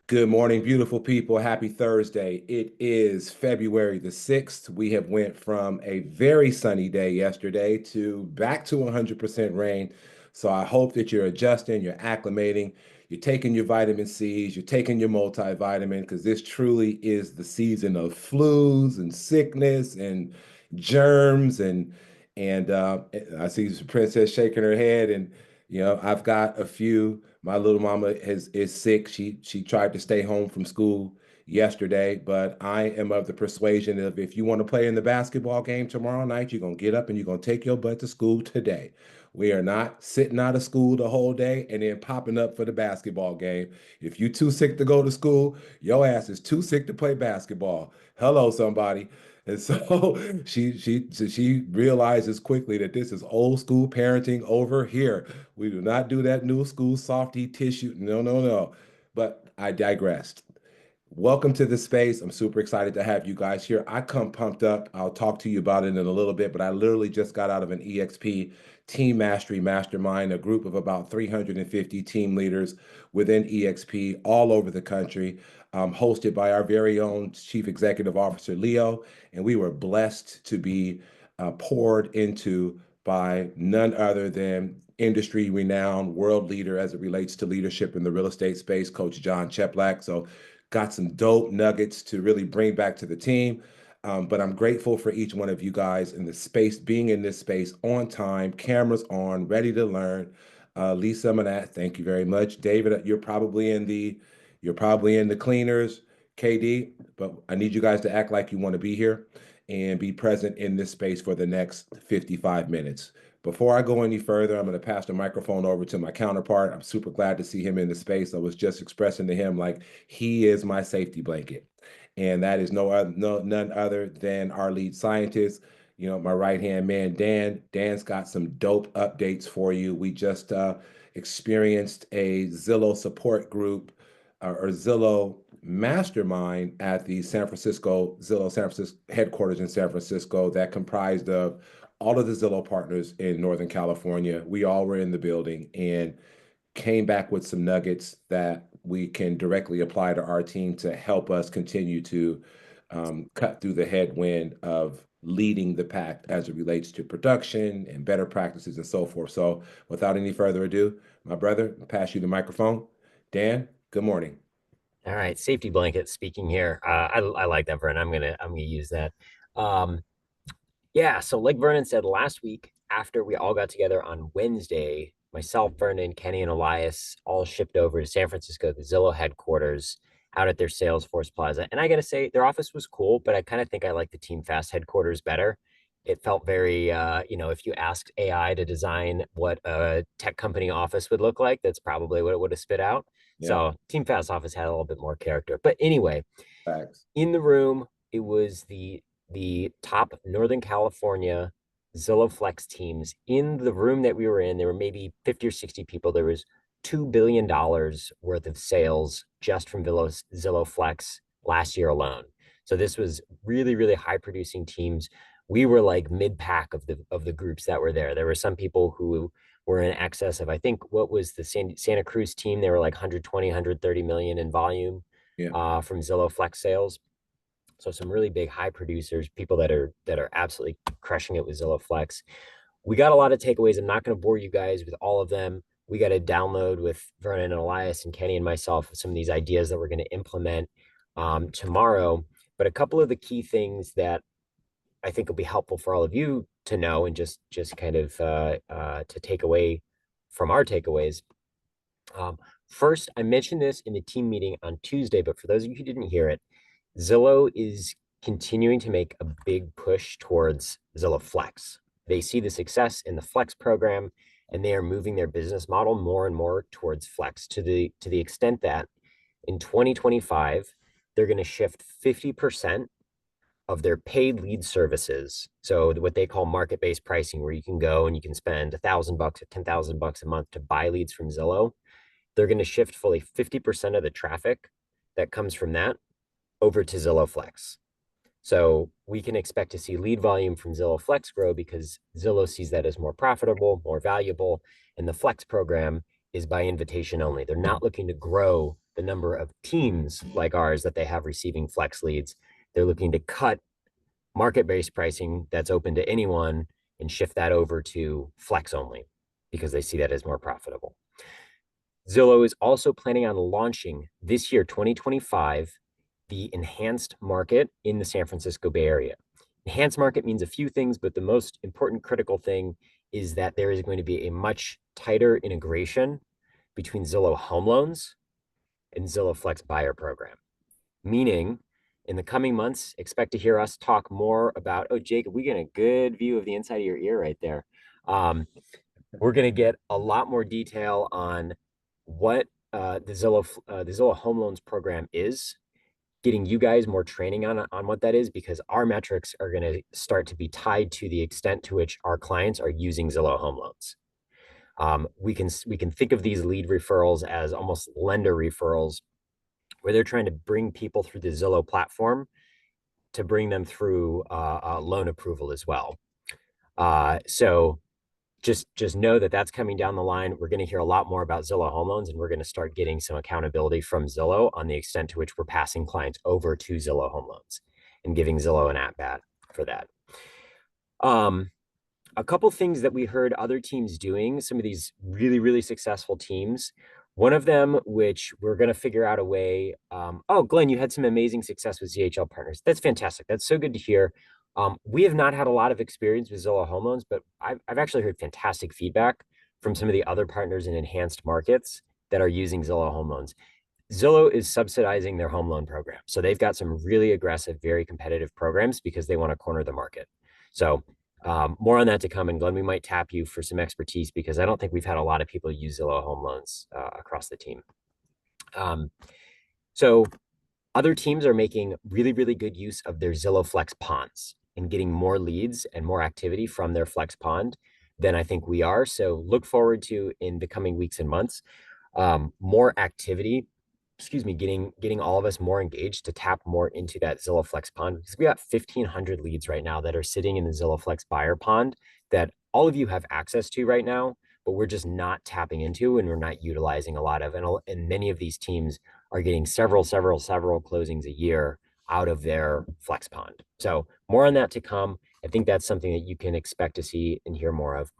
Good morning, beautiful people. Happy Thursday. It is February the 6th. We have went from a very sunny day yesterday to back to 100% rain. So I hope that you're adjusting, you're acclimating, you're taking your vitamin C's, you're taking your multivitamin, because this truly is the season of flus and sickness and germs and I see Princess shaking her head and I've got a few. My little mama is sick. She tried to stay home from school yesterday, but I am of the persuasion of if you want to play in the basketball game tomorrow night, you're gonna get up and you're gonna take your butt to school today. We are not sitting out of school the whole day and then popping up for the basketball game. If you're too sick to go to school, your ass is too sick to play basketball. Hello, somebody. And so she realizes quickly that this is old school parenting over here. We do not do that new school softy tissue. No, no, no. But I digressed. Welcome to the space. I'm super excited to have you guys here. I come pumped up. I'll talk to you about it in a little bit, but I literally just got out of an EXP Team Mastery Mastermind, a group of about 350 team leaders within EXP all over the country, hosted by our very own Chief Executive Officer, Leo. And we were blessed to be poured into by none other than industry renowned world leader as it relates to leadership in the real estate space, Coach John Cheplack. So got some dope nuggets to really bring back to the team. But I'm grateful for each one of you guys in the space, being in this space on time, cameras on, ready to learn. Lisa Manat, thank you very much. David, you're probably in the cleaners, KD, but I need you guys to act like you want to be here and be present in this space for the next 55 minutes. Before I go any further, I'm going to pass the microphone over to my counterpart. I'm super glad to see him in the space. I was just expressing to him like he is my safety blanket. And that is none other than our lead scientist, my right-hand man, Dan. Dan's got some dope updates for you. We just experienced a Zillow support group or Zillow mastermind at the Zillow San Francisco headquarters in San Francisco that comprised of all of the Zillow partners in Northern California. We all were in the building and came back with some nuggets that we can directly apply to our team to help us continue to cut through the headwind of leading the pack as it relates to production and better practices and so forth. So, without any further ado, my brother, I'll pass you the microphone. Dan, good morning. All right, safety blanket speaking here. I like that, Vernon. I'm gonna use that. Um, yeah. So like Vernon said last week, after we all got together on Wednesday, myself, Vernon, Kenny, and Elias all shipped over to San Francisco, the Zillow headquarters, out at their Salesforce Plaza. And I gotta say, their office was cool, but I kind of think I like the Team Fast headquarters better. It felt very, if you asked AI to design what a tech company office would look like, that's probably what it would have spit out. Yeah, So Team Fast office had a little bit more character. But anyway, facts. in the room, it was the top Northern California Zillow Flex teams in the room that we were in. There were maybe 50 or 60 people. There was $2 billion worth of sales just from Zillow Flex last year alone. So this was really, really high producing teams. We were like mid pack of the groups that were there. There were some people who were in excess of, I think, what was the Santa Cruz team? They were like 120, 130 million in volume Yeah. from Zillow Flex sales. So some really big high producers, people that are absolutely crushing it with Zillow Flex. We got a lot of takeaways. I'm not going to bore you guys with all of them. We got to download with Vernon and Elias and Kenny and myself some of these ideas that we're going to implement tomorrow. But a couple of the key things that I think will be helpful for all of you to know and just kind of to take away from our takeaways. Um, First, I mentioned this in the team meeting on Tuesday, but for those of you who didn't hear it, Zillow is continuing to make a big push towards Zillow Flex. They see the success in the Flex program, and they are moving their business model more and more towards Flex to the extent that in 2025 they're going to shift 50% of their paid lead services. So what they call market-based pricing, where you can go and you can spend $1,000 or $10,000 a month to buy leads from Zillow. They're going to shift fully 50% of the traffic that comes from that over to Zillow Flex. So we can expect to see lead volume from Zillow Flex grow because Zillow sees that as more profitable, more valuable, and the Flex program is by invitation only. They're not looking to grow the number of teams like ours that they have receiving Flex leads. They're looking to cut market-based pricing that's open to anyone and shift that over to Flex only because they see that as more profitable. Zillow is also planning on launching this year, 2025, the enhanced market in the San Francisco Bay Area. Enhanced market means a few things, but the most important critical thing is that there is going to be a much tighter integration between Zillow Home Loans and Zillow Flex buyer program. Meaning, in the coming months, expect to hear us talk more about, oh, Jacob, we get a good view of the inside of your ear right there. We're going to get a lot more detail on what the Zillow Home Loans program is, getting you guys more training on what that is, because our metrics are going to start to be tied to the extent to which our clients are using Zillow Home Loans. We can think of these lead referrals as almost lender referrals, where they're trying to bring people through the Zillow platform to bring them through loan approval as well. So just know that that's coming down the line. We're going to hear a lot more about Zillow Home Loans, and we're going to start getting some accountability from Zillow on the extent to which we're passing clients over to Zillow Home Loans and giving Zillow an at-bat for that. A couple things that we heard other teams doing, some of these really, really successful teams. One of them, which we're going to figure out a way. Oh, Glenn, you had some amazing success with ZHL partners. That's fantastic. That's so good to hear. We have not had a lot of experience with Zillow Home Loans, but I've actually heard fantastic feedback from some of the other partners in enhanced markets that are using Zillow Home Loans. Zillow is subsidizing their home loan program. So they've got some really aggressive, very competitive programs because they want to corner the market. So more on that to come. And Glenn, we might tap you for some expertise because I don't think we've had a lot of people use Zillow Home Loans across the team. So other teams are making really, really good use of their Zillow Flex ponds and getting more leads and more activity from their Flex pond than I think we are. So look forward to, in the coming weeks and months, more activity, getting all of us more engaged to tap more into that Zillow Flex pond, because we got 1,500 leads right now that are sitting in the Zillow Flex buyer pond that all of you have access to right now, but we're just not tapping into and we're not utilizing a lot of. And many of these teams are getting several closings a year out of their Flex pond. So more on that to come. I think that's something that you can expect to see and hear more of.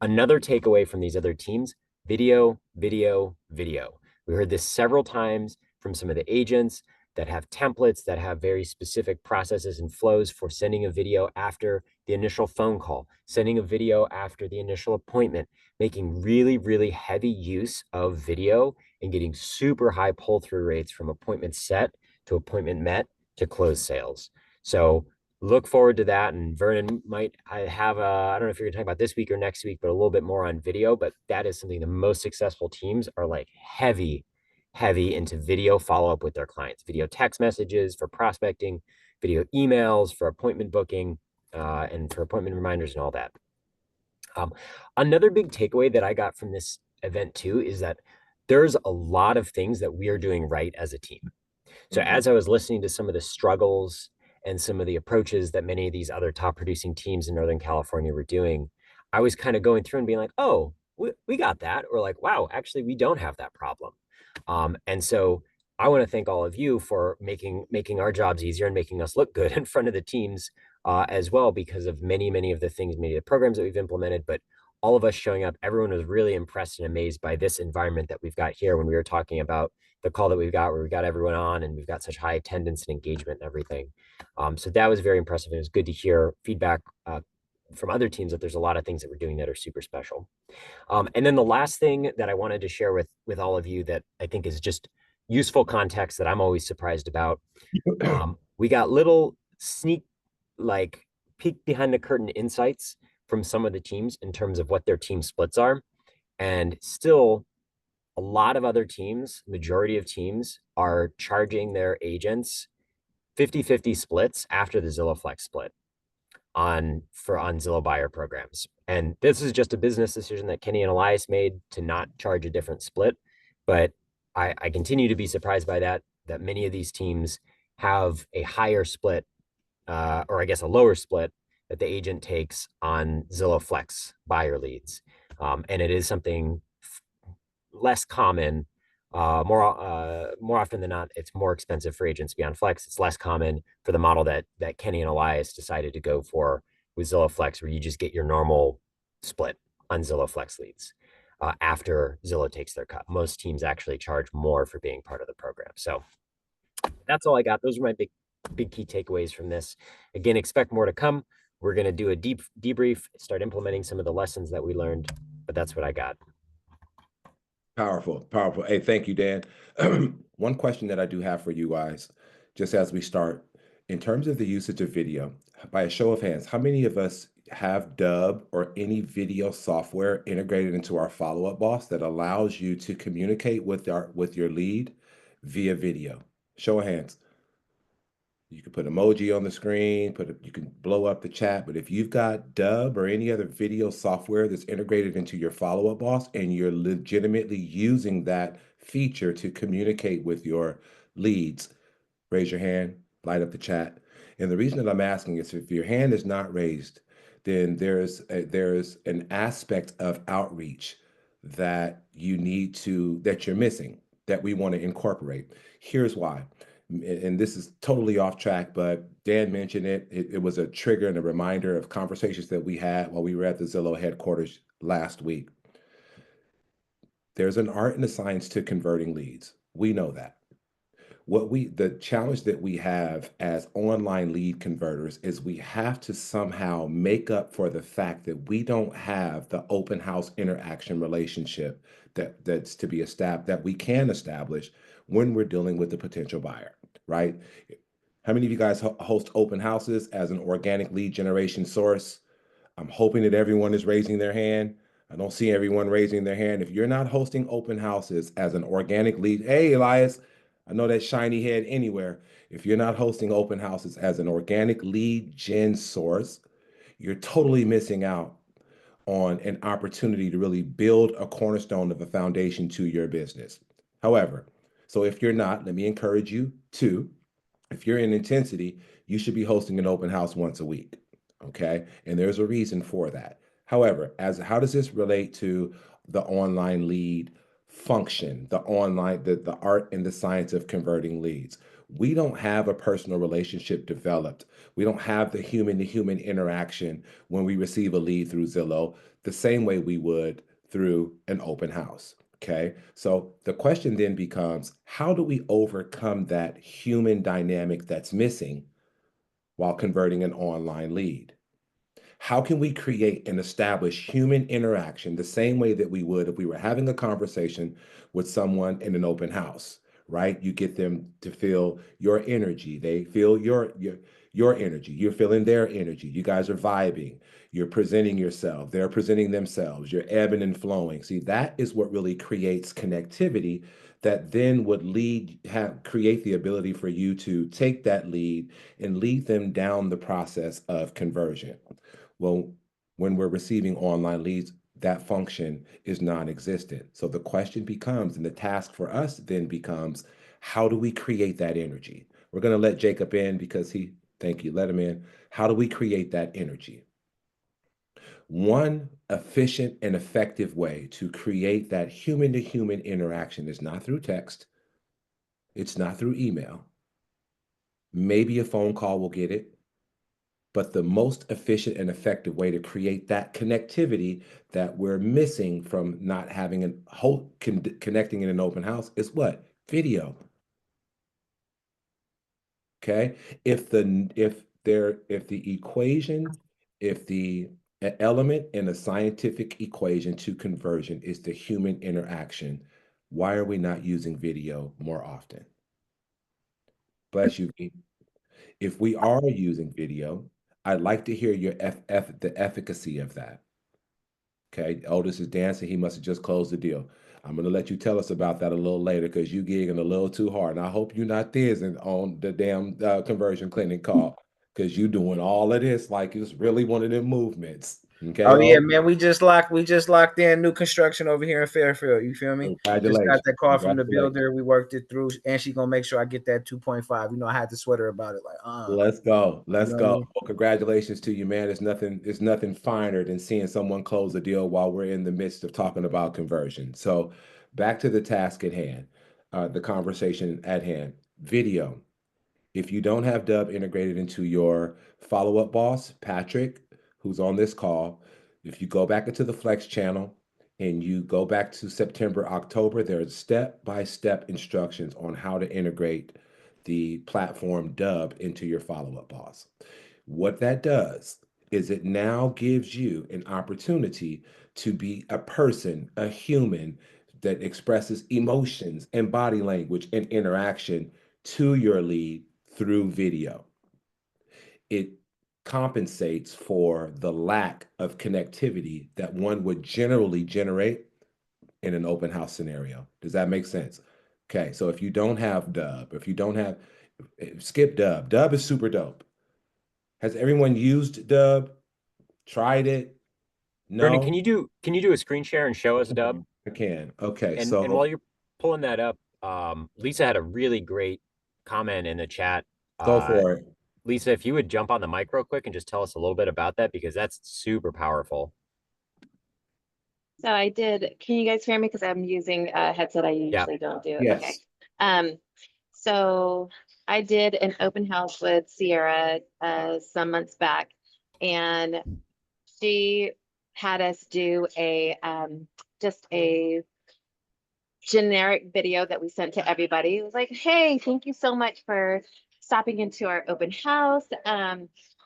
Another takeaway from these other teams: video, video, video. We heard this several times from some of the agents that have templates that have very specific processes and flows for sending a video after the initial phone call, sending a video after the initial appointment, making really, really heavy use of video and getting super high pull-through rates from appointment set to appointment met to close sales. So look forward to that. And Vernon might have I don't know if you're gonna talk about this week or next week, but a little bit more on video. But that is something the most successful teams are like heavy into video follow-up with their clients, video text messages for prospecting, video emails for appointment booking, and for appointment reminders and all that. Another big takeaway that I got from this event too is that there's a lot of things that we are doing right as a team. So as I was listening to some of the struggles and some of the approaches that many of these other top producing teams in Northern California were doing, I was kind of going through and being like, oh, we got that. Or like, wow, actually, we don't have that problem. And so I want to thank all of you for making our jobs easier and making us look good in front of the teams as well, because of many of the things, many of the programs that we've implemented, but all of us showing up. Everyone was really impressed and amazed by this environment that we've got here when we were talking about the call that we've got, where we got everyone on and we've got such high attendance and engagement and everything. So that was very impressive. It was good to hear feedback from other teams that there's a lot of things that we're doing that are super special. And then the last thing that I wanted to share with all of you that I think is just useful context that I'm always surprised about. We got little like peek behind the curtain insights from some of the teams in terms of what their team splits are. And still, a lot of other teams, majority of teams, are charging their agents 50-50 splits after the Zillow Flex split on Zillow buyer programs. And this is just a business decision that Kenny and Elias made to not charge a different split. But I continue to be surprised by that many of these teams have a higher split, or I guess a lower split, that the agent takes on Zillow Flex buyer leads. And it is something less common More often than not, it's more expensive for agents to be on Flex. It's less common for the model that Kenny and Elias decided to go for with Zillow Flex, where you just get your normal split on Zillow Flex leads after Zillow takes their cut. Most teams actually charge more for being part of the program. So that's all I got. Those are my big key takeaways from this. Again, expect more to come. We're going to do a deep debrief, start implementing some of the lessons that we learned, but that's what I got. Powerful, powerful. Hey, thank you, Dan. One question that I do have for you guys, just as we start, in terms of the usage of video, by a show of hands, how many of us have Dubb or any video software integrated into our follow-up boss that allows you to communicate with your lead via video? Show of hands. You can put emoji on the screen, you can blow up the chat, but if you've got Dubb or any other video software that's integrated into your follow-up boss and you're legitimately using that feature to communicate with your leads, raise your hand, light up the chat. And the reason that I'm asking is if your hand is not raised, then there's an aspect of outreach that you're missing that we want to incorporate. Here's why. And this is totally off track, but Dan mentioned it was a trigger and a reminder of conversations that we had while we were at the Zillow headquarters last week. There's an art and a science to converting leads. We know that. The challenge that we have as online lead converters is we have to somehow make up for the fact that we don't have the open house interaction relationship that's to be established, that we can establish when we're dealing with the potential buyer, right? How many of you guys host open houses as an organic lead generation source? I'm hoping that everyone is raising their hand. I don't see everyone raising their hand. If you're not hosting open houses as an organic lead, hey, Elias, I know that shiny head anywhere. If you're not hosting open houses as an organic lead gen source, you're totally missing out on an opportunity to really build a cornerstone of a foundation to your business. However, so if you're not, let me encourage you to, if you're in intensity, you should be hosting an open house once a week. Okay. And there's a reason for that. However, as how does this relate to the online lead function, the art and the science of converting leads? We don't have a personal relationship developed. We don't have the human to human interaction when we receive a lead through Zillow the same way we would through an open house. Okay. So the question then becomes, how do we overcome that human dynamic that's missing while converting an online lead? How can we create and establish human interaction the same way that we would if we were having a conversation with someone in an open house, right? You get them to feel your energy. They feel your energy. You're feeling their energy. You guys are vibing. You're presenting yourself. They're presenting themselves. You're ebbing and flowing. See, that is what really creates connectivity that then would create the ability for you to take that lead and lead them down the process of conversion. Well, when we're receiving online leads, that function is non-existent. So the question becomes, and the task for us then becomes, how do we create that energy? We're going to let Jacob in because thank you, let him in. How do we create that energy? One efficient and effective way to create that human to human interaction is not through text. It's not through email. Maybe a phone call will get it. But the most efficient and effective way to create that connectivity that we're missing from not having an whole connecting in an open house is what? Video. Okay. If the equation, if the element in a scientific equation to conversion is the human interaction, why are we not using video more often? Bless you. If we are using video, I'd like to hear the efficacy of that. Okay, Otis is dancing. He must have just closed the deal. I'm going to let you tell us about that a little later because you gigging a little too hard. And I hope you're not thizzing on the damn conversion clinic call because you doing all of this like it's really one of them movements. Okay, Oh yeah, oh, man. We just locked in new construction over here in Fairfield. You feel me? Just got congratulations. that call from the Congratulations. builder. We worked it through, and she gonna make sure I get that 2.5. You know, I had to sweat her about it. Like, Let's go. you Let's know what I go. mean? Well, congratulations to you, man. It's nothing finer than seeing someone close a deal while we're in the midst of talking about conversion. So back to the task at hand. the conversation at hand. Video. If you don't have Dubb integrated into your follow-up boss, Patrick, who's on this call, if you go back into the Flex channel and you go back to September, October, there's step-by-step instructions on how to integrate the platform Dubb into your follow-up boss. What that does is it now gives you an opportunity to be a person, a human that expresses emotions and body language and interaction to your lead through video. It compensates for the lack of connectivity that one would generally generate in an open house scenario. Does that make sense? Okay, so if you don't have Dubb, if you don't have, skip Dubb. Dubb is super dope. Has everyone used Dubb? Tried it? Brendan, No? can you do a screen share and show us Dubb? I can. Okay, And while so you're pulling that up, Lisa had a really great comment in the chat. go Uh, for it. Lisa, if you would jump on the mic real quick and just tell us a little bit about that, because that's super powerful. So I did, can you guys hear me? Because I'm using a headset I usually don't do. Yes. Okay. So I did an open house with Sierra some months back, and she had us do a just a generic video that we sent to everybody. It was like, hey, thank you so much for stopping into our open house.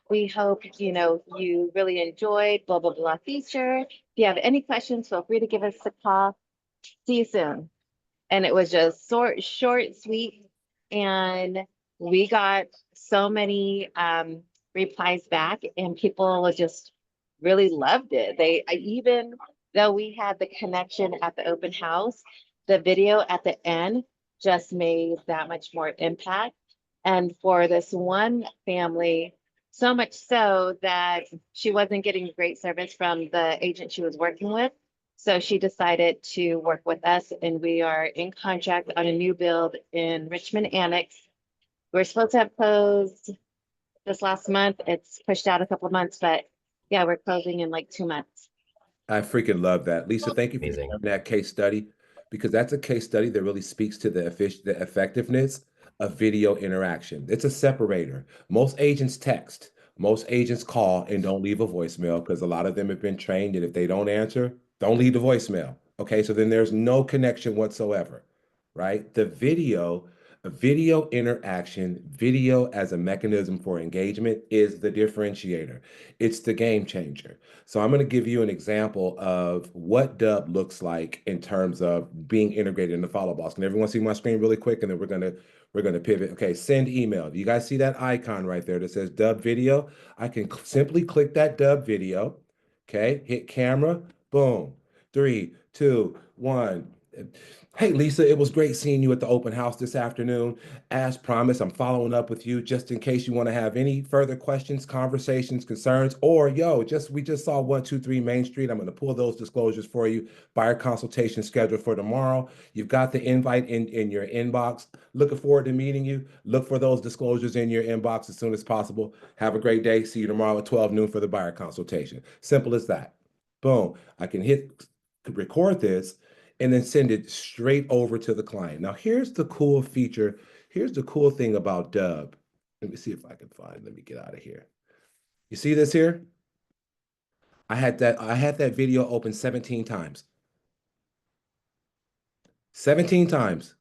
We hope you really enjoyed blah blah blah feature. If you have any questions, feel free to give us a call. See you soon. And it was just short, sweet, and we got so many replies back, and people just really loved it. Even though we had the connection at the open house, the video at the end just made that much more impact. And for this one family, so much so that she wasn't getting great service from the agent she was working with. So she decided to work with us, and we are in contract on a new build in Richmond Annex. We're supposed to have closed this last month. It's pushed out a couple of months, but yeah, we're closing in like 2 months. I freaking love that. Lisa, thank you for Amazing. sharing that case study, because that's a case study that really speaks to the effectiveness of video interaction. It's a separator. Most agents text, most agents call and don't leave a voicemail, because a lot of them have been trained that if they don't answer, don't leave the voicemail. Okay, so then there's no connection whatsoever, right? Video interaction, video as a mechanism for engagement is the differentiator. It's the game changer. So I'm going to give you an example of what Dubb looks like in terms of being integrated in the follow box. Can everyone see my screen really quick? And then we're gonna pivot. Okay, send email. Do you guys see that icon right there that says Dubb video? I can simply click that Dubb video. Okay, hit camera. Boom. 3, 2, 1. Hey, Lisa, it was great seeing you at the open house this afternoon. As promised, I'm following up with you just in case you want to have any further questions, conversations, concerns, or we just saw 123 Main Street. I'm going to pull those disclosures for you. Buyer consultation scheduled for tomorrow. You've got the invite in your inbox. Looking forward to meeting you. Look for those disclosures in your inbox as soon as possible. Have a great day. See you tomorrow at 12 noon for the buyer consultation. Simple as that. Boom. I can hit record this and then send it straight over to the client. Now, here's the cool feature. Here's the cool thing about Dubb. Let me see if I can find, let me get out of here. You see this here? I had that video open 17 times. 17 times.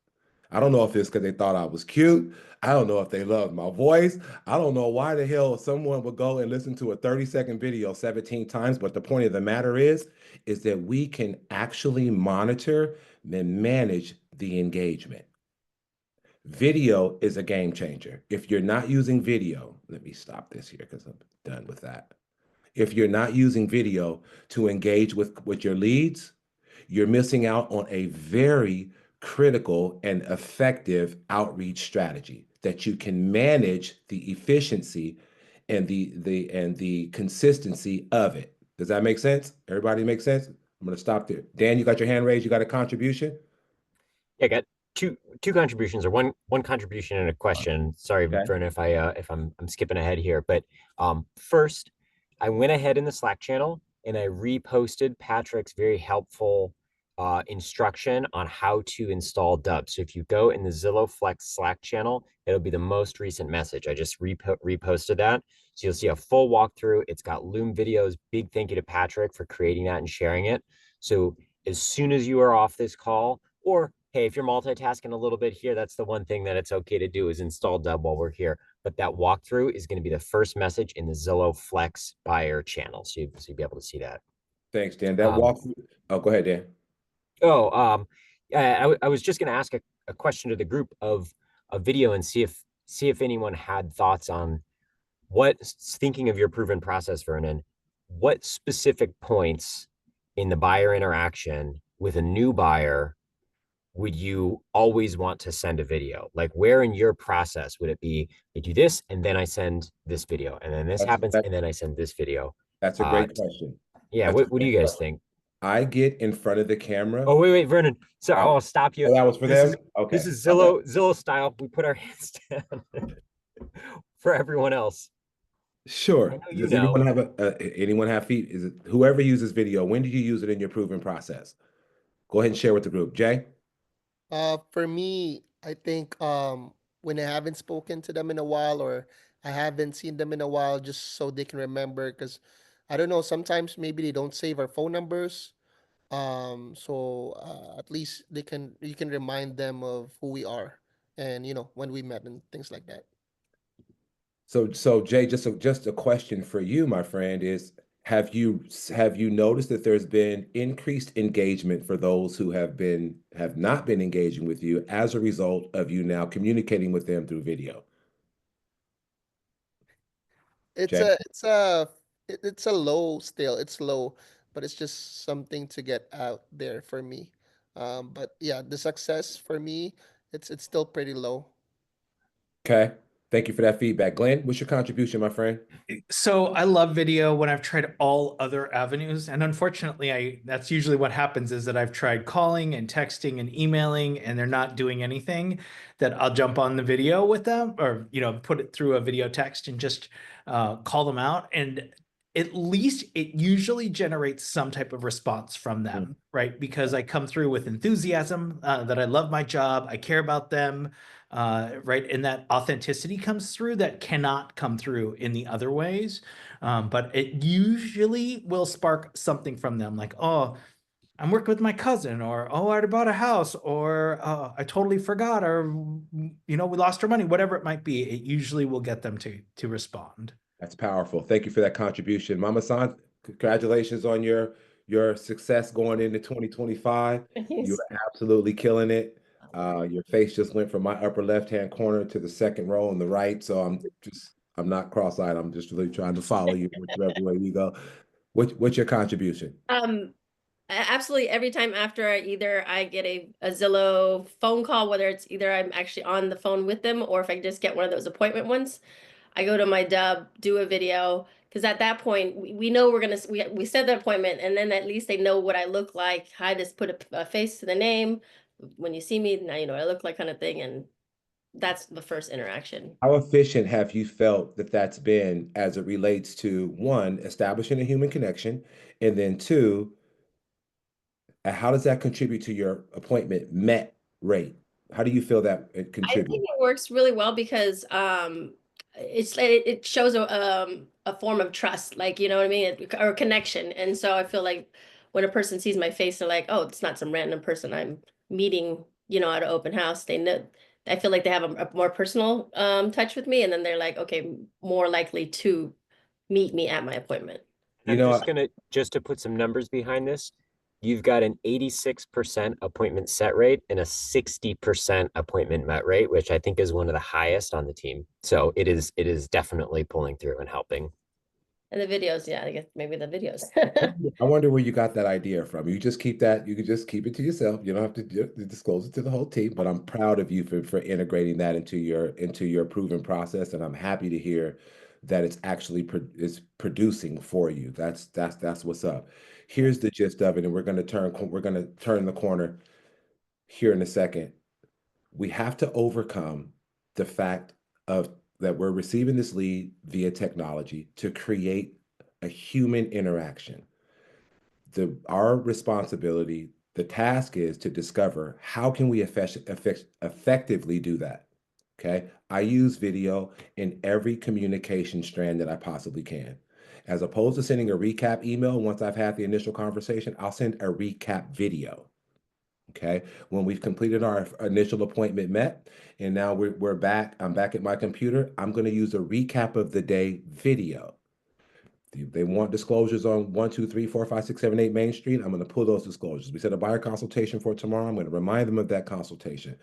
I don't know if it's because they thought I was cute. I don't know if they loved my voice. I don't know why the hell someone would go and listen to a 30-second video 17 times. But the point of the matter is that we can actually monitor and manage the engagement. Video is a game changer. If you're not using video, let me stop this here because I'm done with that. If you're not using video to engage with your leads, you're missing out on a very critical and effective outreach strategy that you can manage the efficiency and the consistency of it. Does that make sense? Everybody make sense? I'm going to stop there. Dan, you got your hand raised. You got a contribution? Yeah, I got two contributions, or one contribution and a question. Sorry, Okay. Vernon, if I'm skipping ahead here, but first, I went ahead in the Slack channel and I reposted Patrick's very helpful instruction on how to install Dubb. So if you go in the Zillow Flex Slack channel, it'll be the most recent message. I just reposted that. So you'll see a full walkthrough. It's got Loom videos. Big thank you to Patrick for creating that and sharing it. So as soon as you are off this call, or hey, if you're multitasking a little bit here, that's the one thing that it's okay to do is install Dubb while we're here. But that walkthrough is going to be the first message in the Zillow Flex buyer channel. So you'll be able to see that. Thanks, Dan. That walkthrough. Oh, go ahead, Dan. I was just going to ask a question to the group of a video and see if anyone had thoughts on thinking of your proven process, Vernon, what specific points in the buyer interaction with a new buyer would you always want to send a video? Like where in your process would it be, I do this and then I send this video and then this happens and then I send this video? That's a great question. Yeah, what do you guys think? I get in front of the camera. Oh, wait, Vernon. Sorry, I'll stop you. Oh, that was for them? Okay. This is Zillow style. We put our hands down for everyone else. Sure. Does anyone have is it whoever uses video, when do you use it in your proven process? Go ahead and share with the group. Jay? For me, I think when I haven't spoken to them in a while or I haven't seen them in a while, just so they can remember, because I don't know, sometimes maybe they don't save our phone numbers. So at least you can remind them of who we are and when we met and things like that. So Jay, just a question for you, my friend, is have you noticed that there's been increased engagement for those who have not been engaging with you as a result of you now communicating with them through video? It's Jay? it's a low still. It's low, but it's just something to get out there for me. But yeah, the success for me, it's still pretty low. Okay. Thank you for that feedback. Glenn, what's your contribution, my friend? So I love video when I've tried all other avenues. And unfortunately, that's usually what happens is that I've tried calling and texting and emailing and they're not doing anything, that I'll jump on the video with them or, put it through a video text and just call them out. And at least it usually generates some type of response from them, right? Because I come through with enthusiasm, that I love my job, I care about them, right? And that authenticity comes through that cannot come through in the other ways. But it usually will spark something from them like, oh, I'm working with my cousin, or, oh, I bought a house, or I totally forgot, or, we lost our money, whatever it might be. It usually will get them to respond. That's powerful. Thank you for that contribution. Mama San, congratulations on your success going into 2025. You're absolutely killing it. Your face just went from my upper left-hand corner to the second row on the right. So I'm not cross-eyed. I'm just really trying to follow you whichever way you go. What's your contribution? Absolutely. Every time after I get a Zillow phone call, whether it's either I'm actually on the phone with them or if I just get one of those appointment ones, I go to my Dubb, do a video, because at that point we know we set the appointment, and then at least they know what I look like. I just put a face to the name. When you see me, now you know what I look like, kind of thing, and that's the first interaction. How efficient have you felt that that's been as it relates to, one, establishing a human connection, and then two, how does that contribute to your appointment met rate? How do you feel that it contributes? I think it works really well because it shows a form of trust, like, you know what I mean, or connection. And so I feel like when a person sees my face, they're like, oh, it's not some random person I'm meeting, at an open house. They know, I feel like they have a more personal touch with me, and then they're like, okay, more likely to meet me at my appointment. Just to put some numbers behind this, you've got an 86% appointment set rate and a 60% appointment met rate, which I think is one of the highest on the team. So it is definitely pulling through and helping. And the videos, yeah, I guess maybe the videos. I wonder where you got that idea from. You just keep that, you can just keep it to yourself. You don't have to disclose it to the whole team, but I'm proud of you for integrating that into your proven process. And I'm happy to hear that it's actually producing for you. That's what's up. Here's the gist of it, and we're going to turn the corner here in a second. We have to overcome the fact that we're receiving this lead via technology to create a human interaction. Our responsibility The task is to discover how can we effectively do that. Okay. I use video in every communication strand that I possibly can. As opposed to sending a recap email once I've had the initial conversation, I'll send a recap video. Okay. When we've completed our initial appointment met, and now we're back, I'm back at my computer, I'm going to use a recap of the day video. They want disclosures on 1, 2, 3, 4, 5, 6, 7, 8 Main Street. I'm going to pull those disclosures. We set a buyer consultation for tomorrow. I'm going to remind them of that consultation.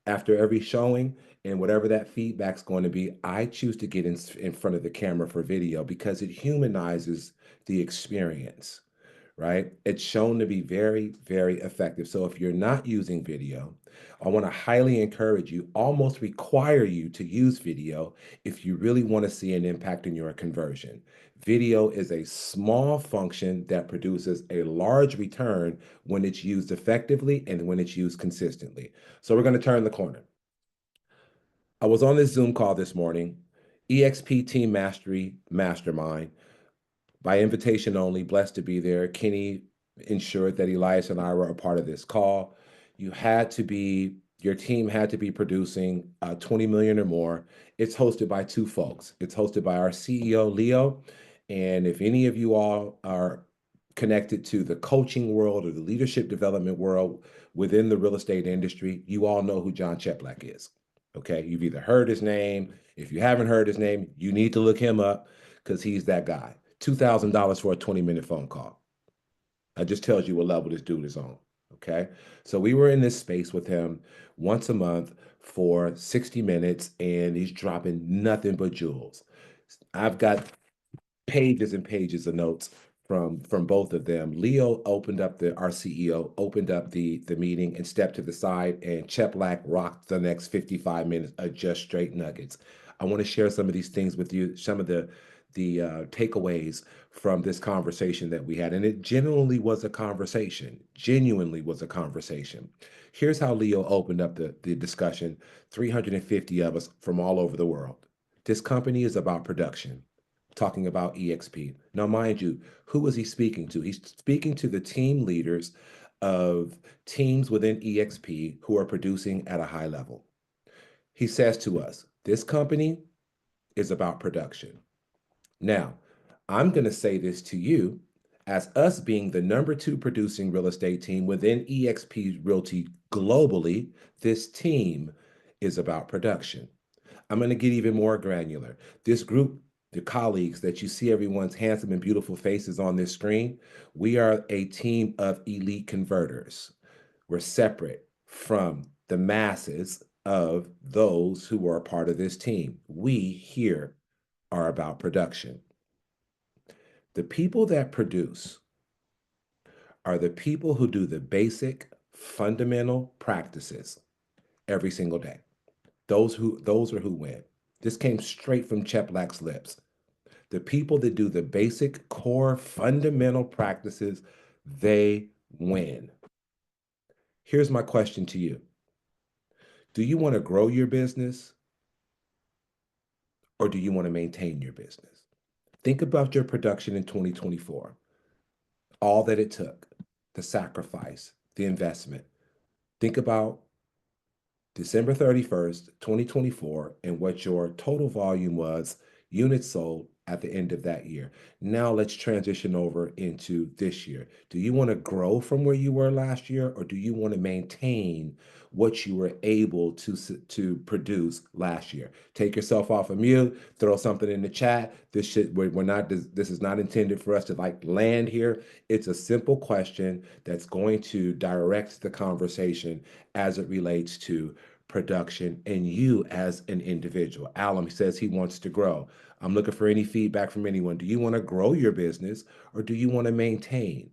After every showing and whatever that feedback's going to be, I choose to get in front of the camera for video because it humanizes the experience, right? It's shown to be very, very effective. So if you're not using video, I want to highly encourage you, almost require you to use video if you really want to see an impact in your conversion. Video is a small function that produces a large return when it's used effectively and when it's used consistently. So we're going to turn the corner. I was on this Zoom call this morning, EXP Team Mastery Mastermind. By invitation only, blessed to be there. Kenny ensured that Elias and I were a part of this call. Your team had to be producing 20 million or more. It's hosted by two folks. It's hosted by our CEO, Leo. And if any of you all are connected to the coaching world or the leadership development world within the real estate industry, you all know who John Cheplack is. Okay, you've either heard his name. If you haven't heard his name, you need to look him up because he's that guy. $2,000 for a 20-minute phone call. That just tells you what level this dude is on. Okay. So we were in this space with him once a month for 60 minutes, and he's dropping nothing but jewels. I've got pages and pages of notes from both of them. Leo opened up our CEO opened up the meeting and stepped to the side, and Cheplack rocked the next 55 minutes of just straight nuggets. I want to share some of these things with you, some of the takeaways from this conversation that we had. And it genuinely was a conversation. Here's how Leo opened up the discussion. 350 of us from all over the world. This company is about production, talking about EXP. Now, mind you, who was he speaking to? He's speaking to the team leaders of teams within EXP who are producing at a high level. He says to us, this company is about production. Now, I'm going to say this to you as us being the number 2 producing real estate team within EXP Realty globally. This team is about production. I'm going to get even more granular. This group, the colleagues that you see everyone's handsome and beautiful faces on this screen, we are a team of elite converters. We're separate from the masses of those who are a part of this team. We here are about production. The people that produce are the people who do the basic fundamental practices every single day. Those are who win. This came straight from Cheplack's lips. The people that do the basic core fundamental practices, they win. Here's my question to you. Do you want to grow your business, or do you want to maintain your business? Think about your production in 2024. All that it took, the sacrifice, the investment. Think about December 31st, 2024, and what your total volume was, units sold at the end of that year. Now let's transition over into this year. Do you want to grow from where you were last year, or do you want to maintain what you were able to produce last year? Take yourself off of mute, throw something in the chat. This is not intended for us to like land here. It's a simple question that's going to direct the conversation as it relates to production and you as an individual. Alan says he wants to grow. I'm looking for any feedback from anyone. Do you want to grow your business, or do you want to maintain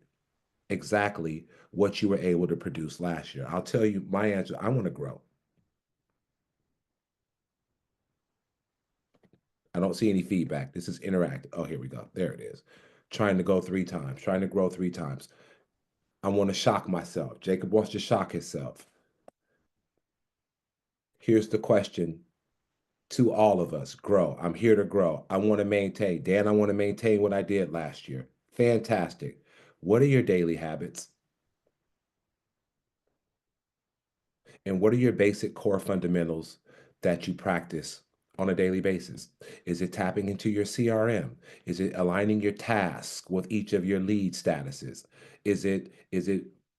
exactly what you were able to produce last year? I'll tell you my answer. I want to grow. I don't see any feedback. This is interactive. Oh, here we go. There it is. Trying to grow 3 times. I want to shock myself. Jacob wants to shock himself. Here's the question to all of us. Grow. I'm here to grow. I want to maintain. Dan, I want to maintain what I did last year. Fantastic. What are your daily habits? And what are your basic core fundamentals that you practice on a daily basis? Is it tapping into your CRM? Is it aligning your tasks with each of your lead statuses? Is it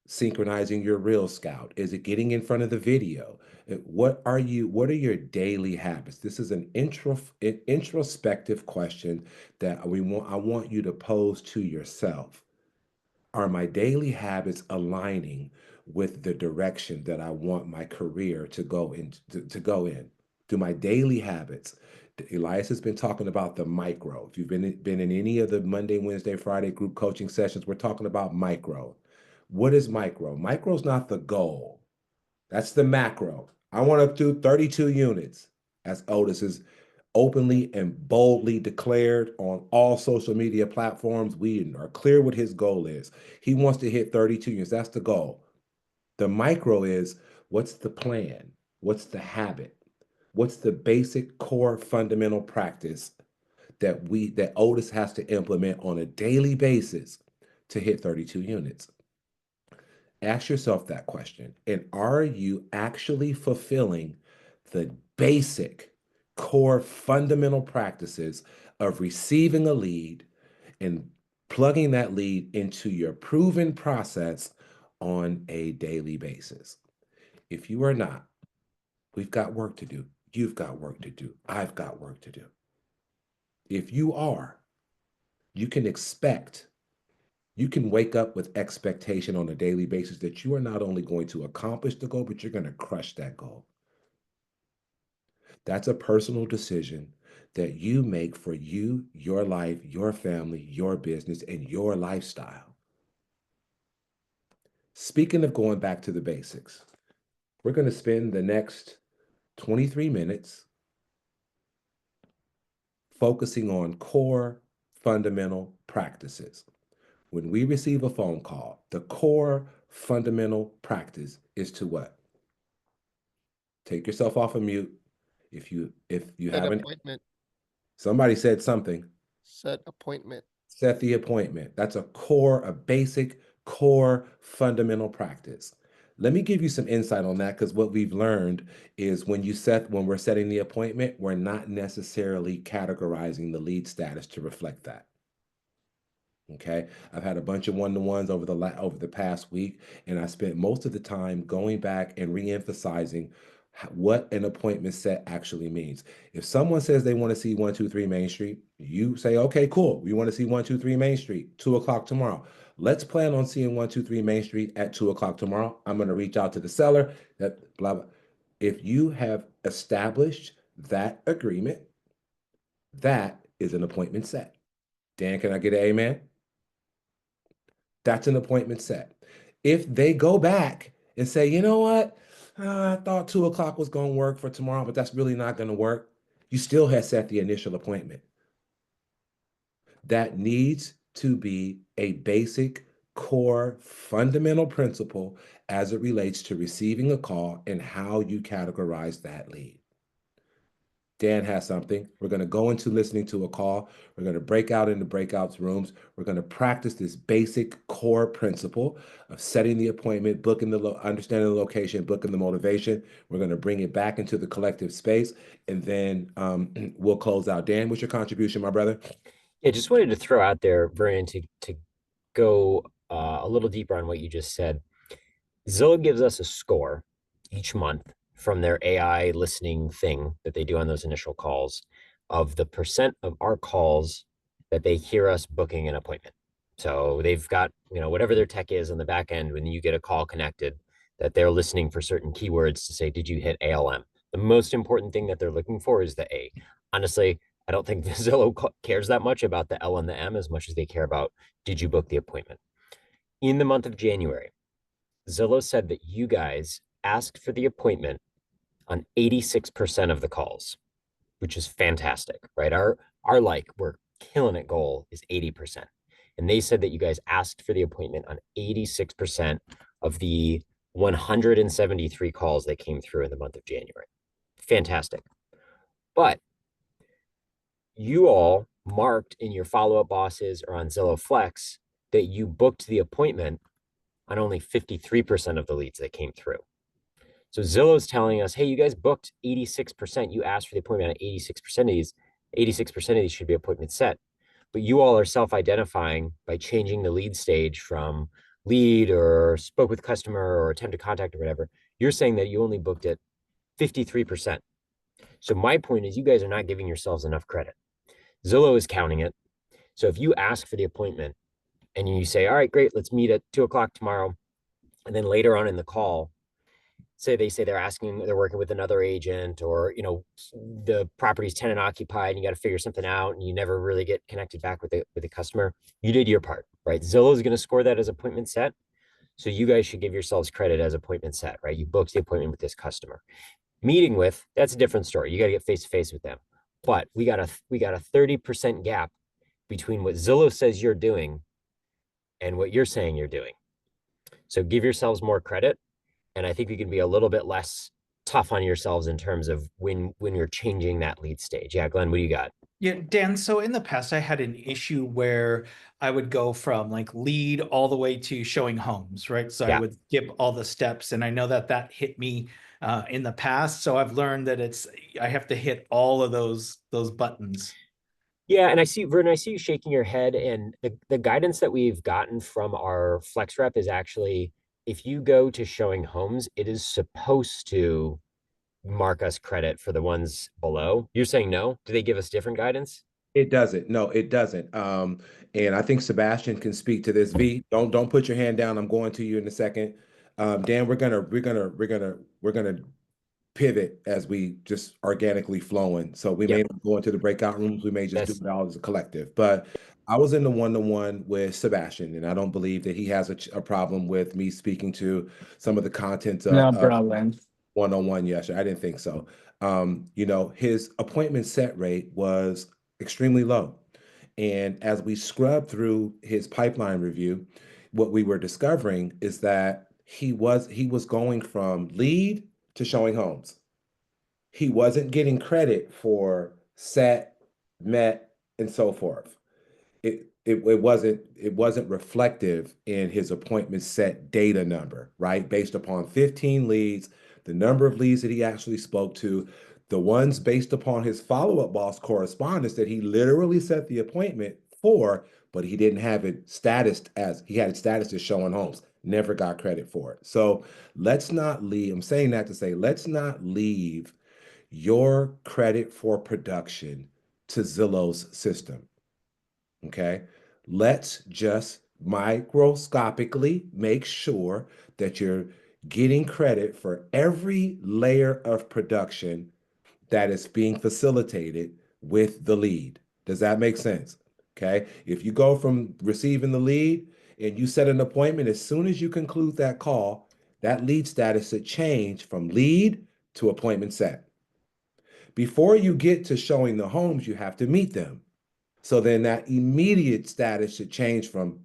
synchronizing your Real Scout? Is it getting in front of the video? What are your daily habits? This is an introspective question that I want you to pose to yourself. Are my daily habits aligning with the direction that I want my career to go in? To go in? Do my daily habits? Elias has been talking about the micro. If you've been in any of the Monday, Wednesday, Friday group coaching sessions, we're talking about micro. What is micro? Micro is not the goal. That's the macro. I want to do 32 units, as Otis has openly and boldly declared on all social media platforms. We are clear what his goal is. He wants to hit 32 units. That's the goal. The micro is, what's the plan? What's the habit? What's the basic core fundamental practice that Otis has to implement on a daily basis to hit 32 units? Ask yourself that question. And are you actually fulfilling the basic core fundamental practices of receiving a lead and plugging that lead into your proven process on a daily basis? If you are not, we've got work to do. You've got work to do. I've got work to do. If you are, you can expect you can wake up with expectation on a daily basis that you are not only going to accomplish the goal, but you're going to crush that goal. That's a personal decision that you make for you, your life, your family, your business, and your lifestyle. Speaking of going back to the basics, we're going to spend the next 23 minutes focusing on core fundamental practices. When we receive a phone call, the core fundamental practice is to what? Take yourself off of mute. If you Set haven't, appointment. somebody said something. Set appointment. Set the appointment. That's a basic core fundamental practice. Let me give you some insight on that, because what we've learned is when we're setting the appointment, we're not necessarily categorizing the lead status to reflect that. Okay, I've had a bunch of one-to-ones over the past week, and I spent most of the time going back and re-emphasizing what an appointment set actually means. If someone says they want to see 123 Main Street, you say, okay, cool. We want to see 123 Main Street, 2:00 tomorrow. Let's plan on seeing 123 Main Street at 2:00 tomorrow. I'm going to reach out to the seller. That blah blah. If you have established that agreement, that is an appointment set. Dan, can I get an amen? That's an appointment set. If they go back and say, you know what, I thought 2:00 was going to work for tomorrow, but that's really not going to work, you still have set the initial appointment. That needs to be a basic core fundamental principle as it relates to receiving a call and how you categorize that lead. Dan has something. We're going to go into listening to a call. We're going to break out into breakouts rooms. We're going to practice this basic core principle of setting the appointment, understanding the location, booking the motivation. We're going to bring it back into the collective space, and then we'll close out. Dan, what's your contribution, my brother? Yeah, just wanted to throw out there, Vernon, to go a little deeper on what you just said. Zillow gives us a score each month from their AI listening thing that they do on those initial calls of the percent of our calls that they hear us booking an appointment. So they've got, whatever their tech is on the back end when you get a call connected, that they're listening for certain keywords to say, did you hit ALM? The most important thing that they're looking for is the A. Honestly, I don't think Zillow cares that much about the L and the M as much as they care about, did you book the appointment? In the month of January, Zillow said that you guys asked for the appointment on 86% of the calls, which is fantastic, right? We're killing it goal is 80%. And they said that you guys asked for the appointment on 86% of the 173 calls that came through in the month of January. Fantastic. But you all marked in your follow-up bosses or on Zillow Flex that you booked the appointment on only 53% of the leads that came through. So Zillow's telling us, hey, you guys booked 86%. You asked for the appointment on 86% of these. 86% of these should be appointment set. But you all are self-identifying by changing the lead stage from lead or spoke with customer or attempt to contact or whatever. You're saying that you only booked it 53%. So my point is you guys are not giving yourselves enough credit. Zillow is counting it. So if you ask for the appointment and you say, all right, great, let's meet at 2 o'clock tomorrow. And then later on in the call, they say they're working with another agent, or, the property's tenant occupied and you got to figure something out and you never really get connected back with the customer. You did your part, right? Zillow is going to score that as appointment set. So you guys should give yourselves credit as appointment set, right? You booked the appointment with this customer. Meeting with, that's a different story. You got to get face to face with them. But we got a 30% gap between what Zillow says you're doing and what you're saying you're doing. So give yourselves more credit. And I think you can be a little bit less tough on yourselves in terms of when you're changing that lead stage. Yeah, Glenn, what do you got? Yeah, Dan, so in the past, I had an issue where I would go from like lead all the way to showing homes, right? So I Yeah. would skip all the steps. And I know that hit me in the past. So I've learned that I have to hit all of those buttons. Yeah, and I see, Vernon, I see you shaking your head, and the guidance that we've gotten from our Flex rep is actually, if you go to showing homes, it is supposed to mark us credit for the ones below. You're saying no? Do they give us different guidance? It doesn't. No, it doesn't. And I think Sebastian can speak to this. V, don't put your hand down. I'm going to you in a second. Dan, we're gonna pivot as we just organically flowing. So we may Yep. not go into the breakout rooms. We may just do That's it all as a collective. But I was in the one-to-one with Sebastian, and I don't believe that he has a problem with me speaking to some of the contents No of problem. one-on-one yesterday. I didn't think so. His appointment set rate was extremely low. And as we scrubbed through his pipeline review, what we were discovering is that he was going from lead to showing homes. He wasn't getting credit for set, met, and so forth. It wasn't reflective in his appointment set data number, right? Based upon 15 leads, the number of leads that he actually spoke to, the ones based upon his follow-up boss correspondence that he literally set the appointment for, but he didn't have it status as he had it status as showing homes. Never got credit for it. So let's not leave. I'm saying that to say, let's not leave your credit for production to Zillow's system. Okay. Let's just microscopically make sure that you're getting credit for every layer of production that is being facilitated with the lead. Does that make sense? Okay. If you go from receiving the lead and you set an appointment, as soon as you conclude that call, that lead status should change from lead to appointment set. Before you get to showing the homes, you have to meet them. So then that immediate status should change from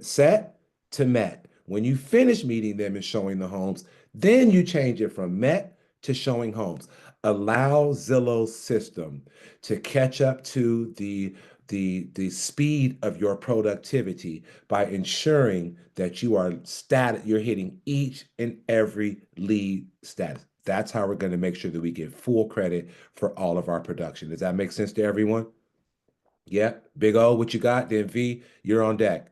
set to met. When you finish meeting them and showing the homes, then you change it from met to showing homes. Allow Zillow's system to catch up to the speed of your productivity by ensuring that you're hitting each and every lead status. That's how we're going to make sure that we get full credit for all of our production. Does that make sense to everyone? Yeah, Big O, what you got? Then V, you're on deck.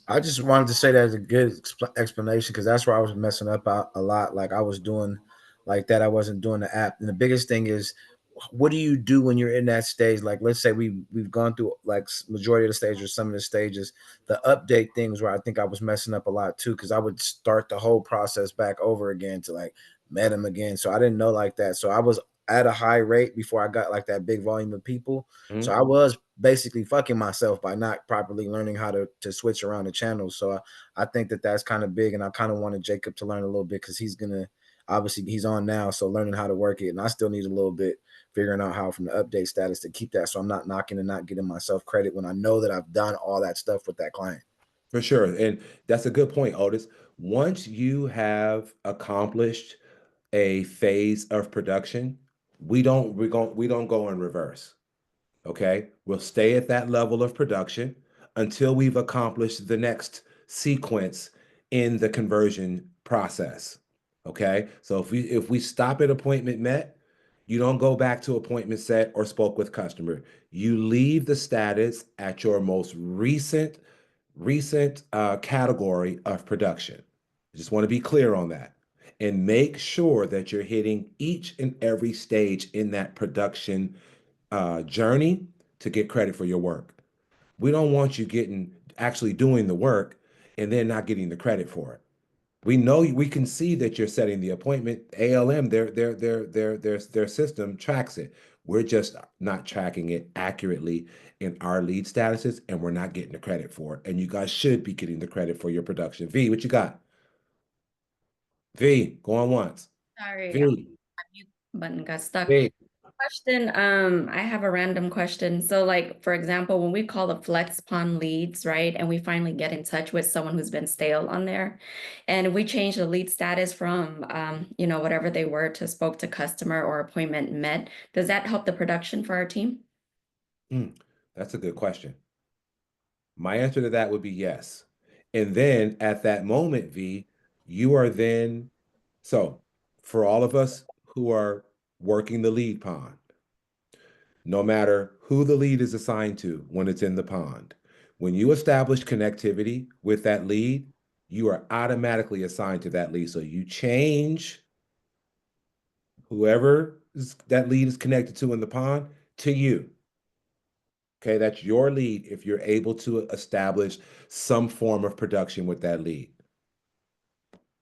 I just wanted to say that's a good explanation because that's where I was messing up a lot. Like I was doing like that. I wasn't doing the app. And the biggest thing is, what do you do when you're in that stage? Like, let's say we've gone through like majority of the stages or some of the stages. The update things where I think I was messing up a lot too because I would start the whole process back over again to like met them again. So I didn't know like that. So I was at a high rate before I got like that big volume of people. Mm-hmm. So I was basically fucking myself by not properly learning how to switch around the channels. So I think that's kind of big, and I kind of wanted Jacob to learn a little bit because he's on now, so learning how to work it, and I still need a little bit figuring out how from the update status to keep that so I'm not knocking and not getting myself credit when I know that I've done all that stuff with that client. For sure. And that's a good point, Otis. Once you have accomplished a phase of production, we don't go in reverse. Okay? We'll stay at that level of production until we've accomplished the next sequence in the conversion process. Okay. So if we stop at appointment met, you don't go back to appointment set or spoke with customer. You leave the status at your most recent category of production. I just want to be clear on that. And make sure that you're hitting each and every stage in that production journey to get credit for your work. We don't want you getting actually doing the work and then not getting the credit for it. We know we can see that you're setting the appointment. ALM, their system tracks it. We're just not tracking it accurately in our lead statuses, and we're not getting the credit for it. And you guys should be getting the credit for your production. V, what you got? V, go on once. Sorry, my V, mute button got stuck. V. Question, I have a random question. So like, for example, when we call the flex pond leads, right? And we finally get in touch with someone who's been stale on there. And we change the lead status from, whatever they were to spoke to customer or appointment met. Does that help the production for our team? That's a good question. My answer to that would be yes. And then at that moment, V, you are then, so for all of us who are working the lead pond, no matter who the lead is assigned to when it's in the pond, when you establish connectivity with that lead, you are automatically assigned to that lead. So you change whoever that lead is connected to in the pond to you. Okay, that's your lead if you're able to establish some form of production with that lead.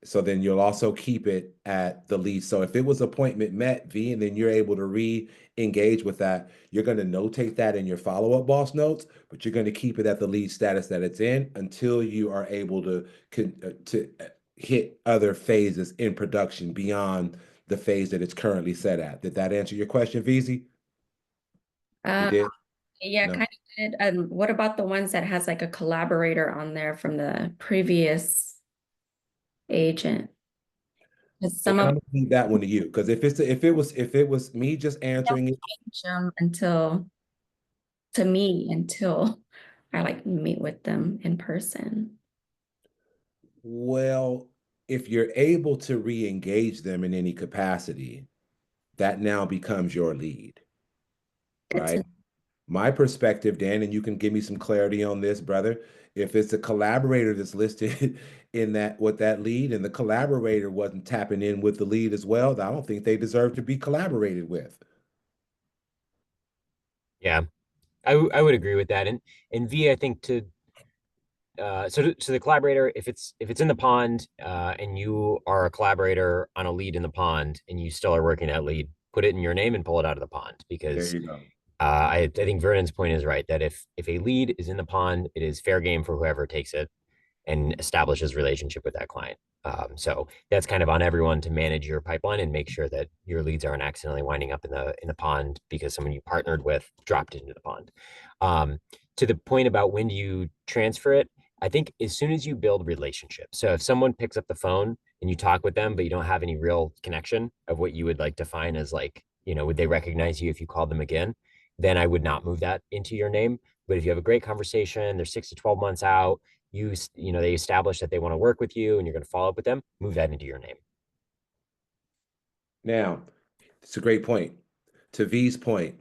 So then you'll also keep it at the lead. So if it was appointment met, V, and then you're able to re-engage with that, you're going to notate that in your follow-up boss notes, but you're going to keep it at the lead status that it's in until you are able to hit other phases in production beyond the phase that it's currently set at. Did that answer your question, VZ? It did? Yeah, No. kind of did. What about the ones that has like a collaborator on there from the previous agent? 'Cause And some I'm of gonna leave that one to you because if it was me just answering it, them until I like meet with them in person. well, if you're able to re-engage them in any capacity, that now becomes your lead, Good to right? My perspective, Dan, and you can give me some clarity on this, brother. If it's a collaborator that's listed in that with that lead, and the collaborator wasn't tapping in with the lead as well, I don't think they deserve to be collaborated with. Yeah, I would agree with that. And V, I think to the collaborator, if it's in the pond and you are a collaborator on a lead in the pond and you still are working that lead, put it in your name and pull it out of the pond There because you go. I think Vernon's point is right that if a lead is in the pond, it is fair game for whoever takes it and establishes relationship with that client. So that's kind of on everyone to manage your pipeline and make sure that your leads aren't accidentally winding up in the pond because someone you partnered with dropped it into the pond. To the point about when do you transfer it, I think as soon as you build relationships. So if someone picks up the phone and you talk with them, but you don't have any real connection of what you would like define as like, would they recognize you if you called them again? Then I would not move that into your name. But if you have a great conversation, they're 6 to 12 months out, they establish that they want to work with you and you're going to follow up with them, move that into your name. Now, it's a great point. To V's point,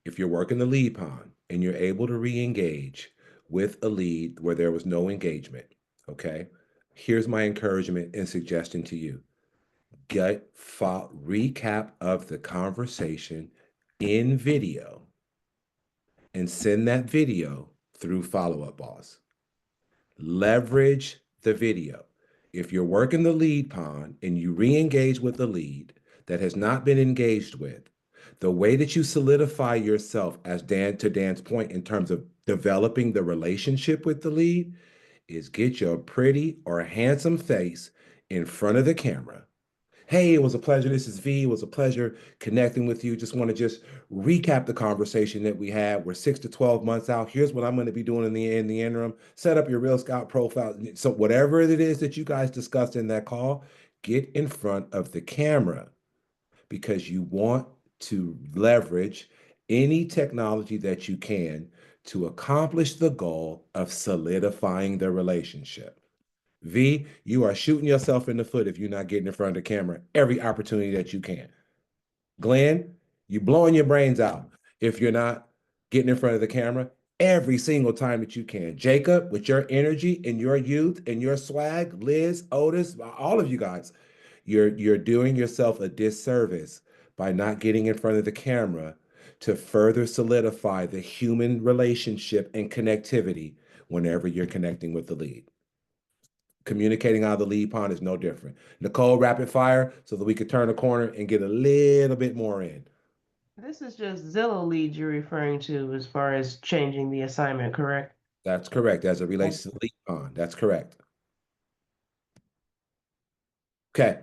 if you're working the lead pond and you're able to re-engage with a lead where there was no engagement, okay, here's my encouragement and suggestion to you. Get recap of the conversation in video and send that video through follow-up boss. Leverage the video. If you're working the lead pond and you re-engage with the lead that has not been engaged with, the way that you solidify yourself, as Dan's point, in terms of developing the relationship with the lead, is get your pretty or handsome face in front of the camera. Hey, it was a pleasure. This is V. It was a pleasure connecting with you. Just want to just recap the conversation that we had. We're 6 to 12 months out. Here's what I'm going to be doing in the interim. Set up your Real Scout profile. So whatever it is that you guys discussed in that call, get in front of the camera because you want to leverage any technology that you can to accomplish the goal of solidifying the relationship. V, you are shooting yourself in the foot if you're not getting in front of the camera every opportunity that you can. Glenn, you blowing your brains out if you're not getting in front of the camera every single time that you can. Jacob, with your energy and your youth and your swag, Liz, Otis, all of you guys, you're doing yourself a disservice by not getting in front of the camera to further solidify the human relationship and connectivity whenever you're connecting with the lead. Communicating out of the lead pond is no different. Nicole, rapid fire so that we could turn the corner and get a little bit more in. This is just Zillow leads you're referring to as far as changing the assignment, correct? That's correct. As it relates to the lead pond, that's correct. Okay.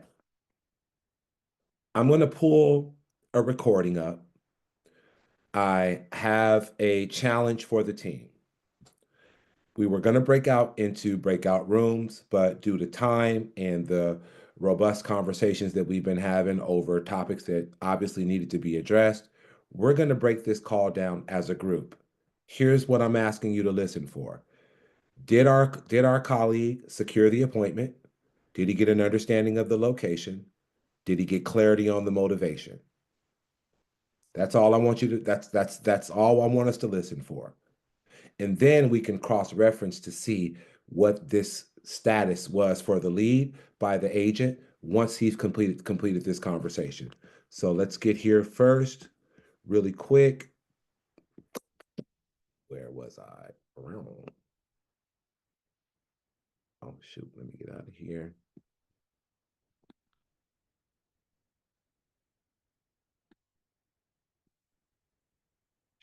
I'm going to pull a recording up. I have a challenge for the team. We were going to break out into breakout rooms, but due to time and the robust conversations that we've been having over topics that obviously needed to be addressed, we're going to break this call down as a group. Here's what I'm asking you to listen for. Did our colleague secure the appointment? Did he get an understanding of the location? Did he get clarity on the motivation? That's all I want you to, that's all I want us to listen for. And then we can cross-reference to see what this status was for the lead by the agent once he's completed this conversation. So let's get here first, really quick. Where was I? Oh, shoot, let me get out of here.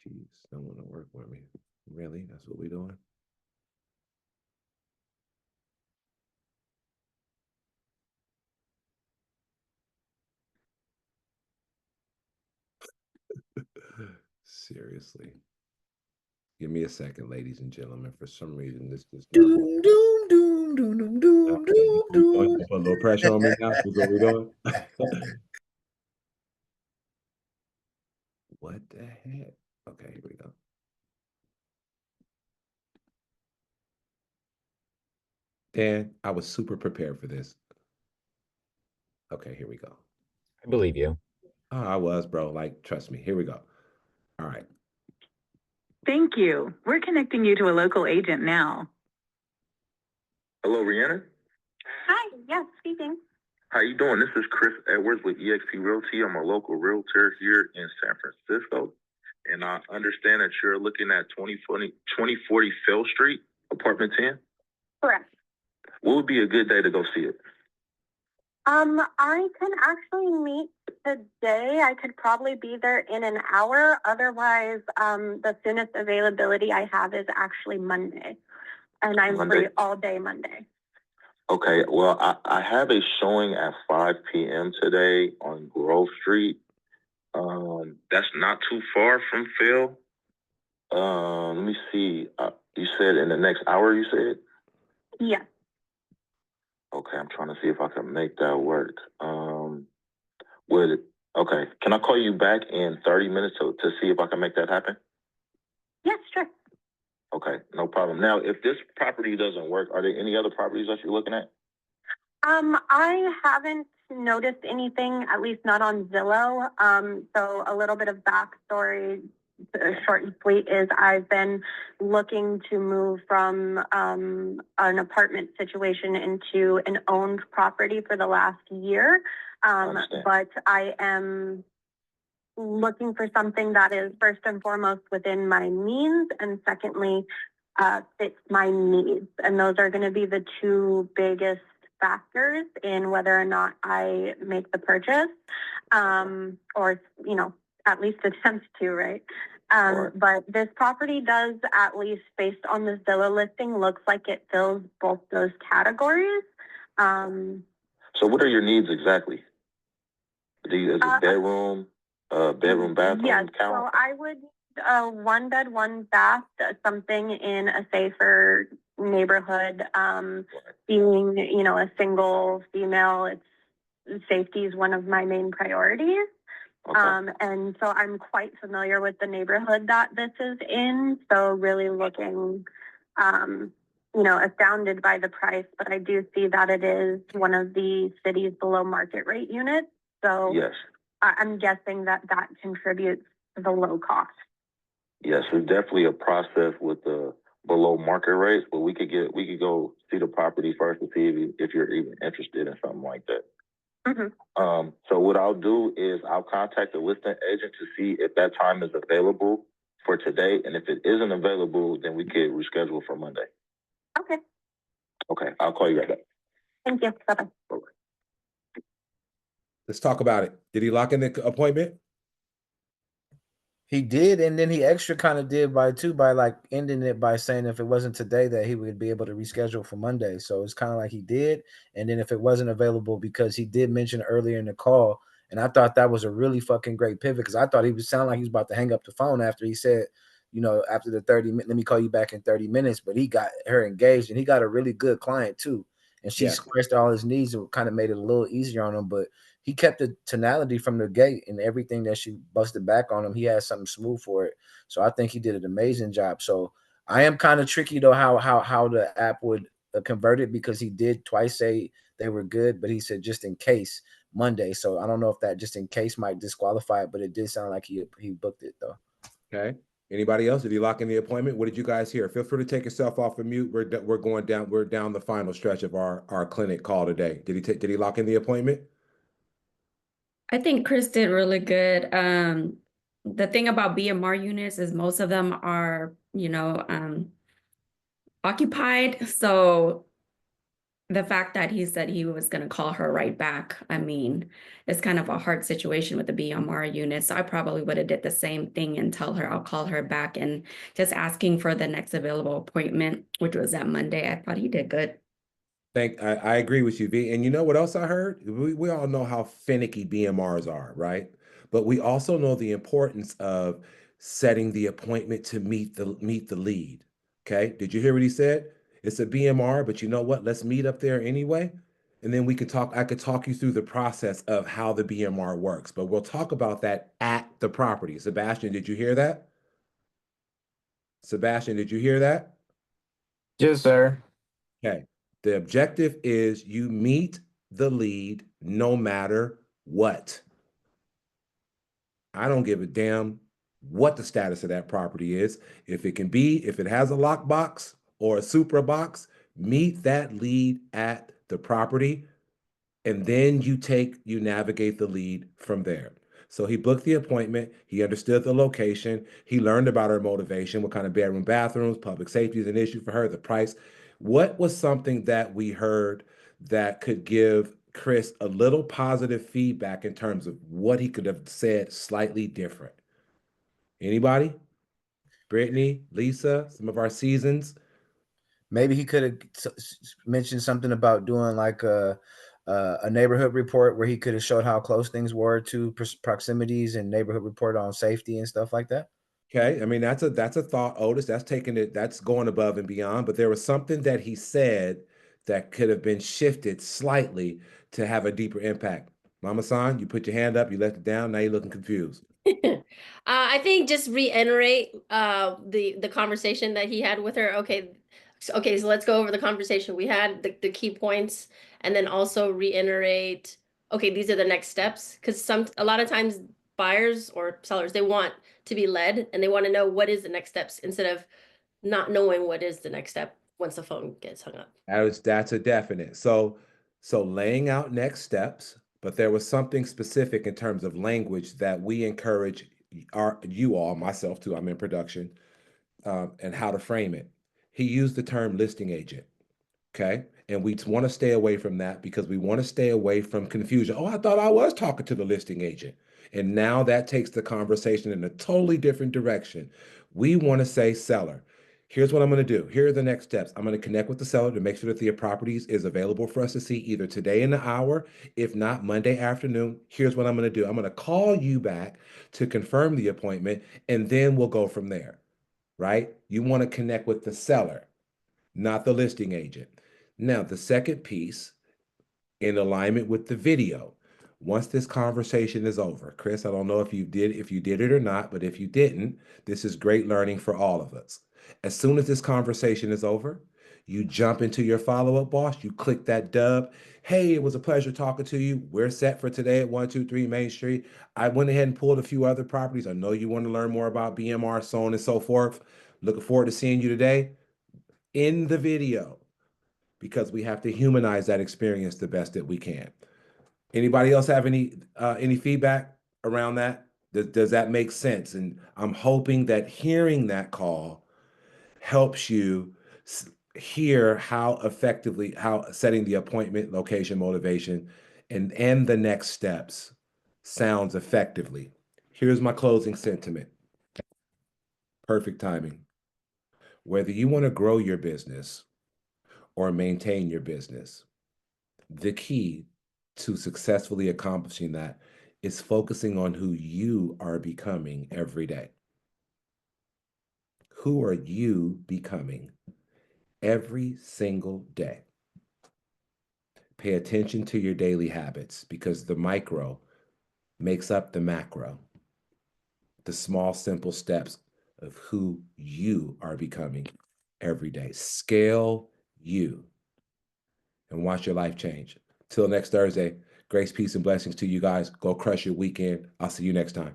Jeez, don't want to work with me. Really? That's what we're doing? Seriously. Give me a second, ladies and gentlemen. For some reason, this does not work. Doom, doom, doom, doom, doom, Okay, doom, doom. put a little pressure on me now. That's what we're doing. What the heck? Okay, here we go. Dan, I was super prepared for this. Okay, here we go. I believe you. Oh, I was, bro. Like, trust me. Here we go. All right. Thank you. We're connecting you to a local agent now. Hello, Rihanna. Hi, yes, speaking. How you doing? This is Chris Edwards with eXp Realty. I'm a local realtor here in San Francisco, and I understand that you're looking at 2040 Phil Street, apartment 10. Correct. What would be a good day to go see it? I can actually meet today. I could probably be there in an hour. Otherwise, the soonest availability I have is actually Monday, and I'm Monday? free all day Monday. Okay, well, I have a showing at 5 p.m. today on Grove Street. That's not too far from Phil. Let me see. You said in the next hour, you said? Yes. Okay, I'm trying to see if I can make that work. Okay, can I call you back in 30 minutes to see if I can make that happen? Yes, sure. Okay, no problem. Now, if this property doesn't work, are there any other properties that you're looking at? I haven't noticed anything, at least not on Zillow. So a little bit of backstory, short and sweet, is I've been looking to move from an apartment situation into an owned property for the last year. But I am looking for something that is first and foremost within my means, and secondly, fits my needs. And those are going to be the two biggest factors in whether or not I make the purchase, or, at least attempt to, right? But this property does, at least based on the Zillow listing, looks like it fills both those categories. So what are your needs exactly? Is it bedroom, bathroom? Yes, so I would one bed, one bath, something in a safer neighborhood. Being, a single female, safety is one of my main priorities. Okay. And so I'm quite familiar with the neighborhood that this is in. So really looking astounded by the price, but I do see that it is one of the city's below market rate units. So Yes. I'm guessing that contributes to the low cost. Yes, it's definitely a process with the below market rates, but we could go see the property first to see if you're even interested in something like that. Mm-hmm. So what I'll do is I'll contact the listing agent to see if that time is available for today, and if it isn't available, then we could reschedule for Monday. Okay. Okay, I'll call you right back. Thank you. Bye-bye. Bye-bye. Let's talk about it. Did he lock in the appointment? He did, and then he extra kind of did by like ending it by saying if it wasn't today that he would be able to reschedule for Monday. So it's kind of like he did, and then if it wasn't available, because he did mention earlier in the call, and I thought that was a really fucking great pivot, because I thought he was sounding like he was about to hang up the phone after he said, after the 30 minutes, let me call you back in 30 minutes. But he got her engaged, and he got a really good client too, and she scratched all his needs and kind of made it a little easier on him. But he kept the tonality from the gate, and everything that she busted back on him, he had something smooth for it. So I think he did an amazing job. So I am kind of tricky though how the app would convert it, because he did twice say they were good, but he said just in case Monday. So I don't know if that just in case might disqualify it, but it did sound like he booked it though. Okay. Anybody else? Did he lock in the appointment? What did you guys hear? Feel free to take yourself off of mute. We're down the final stretch of our clinic call today. Did he lock in the appointment? I think Chris did really good. The thing about BMR units is most of them are, occupied. So the fact that he said he was going to call her right back, I mean, it's kind of a hard situation with the BMR unit. So I probably would have did the same thing and tell her I'll call her back, and just asking for the next available appointment, which was that Monday. I thought he did good. I agree with you, V. And you know what else I heard? We all know how finicky BMRs are, right? But we also know the importance of setting the appointment to meet the lead. Okay. Did you hear what he said? It's a BMR, but you know what? Let's meet up there anyway. And then I could talk you through the process of how the BMR works, but we'll talk about that at the property. Sebastian, did you hear that? Sebastian, did you hear that? Yes, sir. Okay. The objective is you meet the lead no matter what. I don't give a damn what the status of that property is. If it has a lockbox or a Supra box, meet that lead at the property, and then you navigate the lead from there. So he booked the appointment. He understood the location. He learned about her motivation, what kind of bedroom, bathrooms, public safety is an issue for her, the price. What was something that we heard that could give Chris a little positive feedback in terms of what he could have said slightly different? Anybody? Brittany, Lisa, some of our seasons? Maybe he could have mentioned something about doing like a neighborhood report where he could have showed how close things were to proximities, and neighborhood report on safety and stuff like that. Okay, I mean that's a thought, Otis. That's going above and beyond. But there was something that he said that could have been shifted slightly to have a deeper impact. Mama San, you put your hand up, you left it down. Now you're looking confused. I think just reiterate the conversation that he had with her. Okay, so let's go over the conversation we had, the key points, and then also reiterate, okay, these are the next steps, because a lot of times buyers or sellers, they want to be led, and they want to know what is the next steps instead of not knowing what is the next step once the phone gets hung up. That's a definite. So laying out next steps, but there was something specific in terms of language that we encourage you all, myself too, I'm in production, and how to frame it. He used the term listing agent. Okay. And we want to stay away from that because we want to stay away from confusion. Oh, I thought I was talking to the listing agent. And now that takes the conversation in a totally different direction. We want to say seller. Here's what I'm going to do. Here are the next steps. I'm going to connect with the seller to make sure that the properties is available for us to see either today in the hour, if not Monday afternoon. Here's what I'm going to do. I'm going to call you back to confirm the appointment, and then we'll go from there, right? You want to connect with the seller, not the listing agent. Now, the second piece, in alignment with the video, once this conversation is over, Chris, I don't know if you did it or not, but if you didn't, this is great learning for all of us. As soon as this conversation is over, You jump into your follow-up, boss. You click that dub. Hey, it was a pleasure talking to you. We're set for today at 123 Main Street. I went ahead and pulled a few other properties. I know you want to learn more about BMR, so on and so forth. Looking forward to seeing you today in the video, because we have to humanize that experience the best that we can. Anybody else have any feedback around that? Does that make sense? And I'm hoping that hearing that call helps you hear how effectively, how setting the appointment, location, motivation, and the next steps sounds effectively. Here's my closing sentiment. Perfect timing. Whether you want to grow your business or maintain your business, the key to successfully accomplishing that is focusing on who you are becoming every day. Who are you becoming every single day? Pay attention to your daily habits, because the micro makes up the macro. The small, simple steps of who you are becoming every day. Scale you and watch your life change. Till next Thursday, grace, peace, and blessings to you guys. Go crush your weekend. I'll see you next time.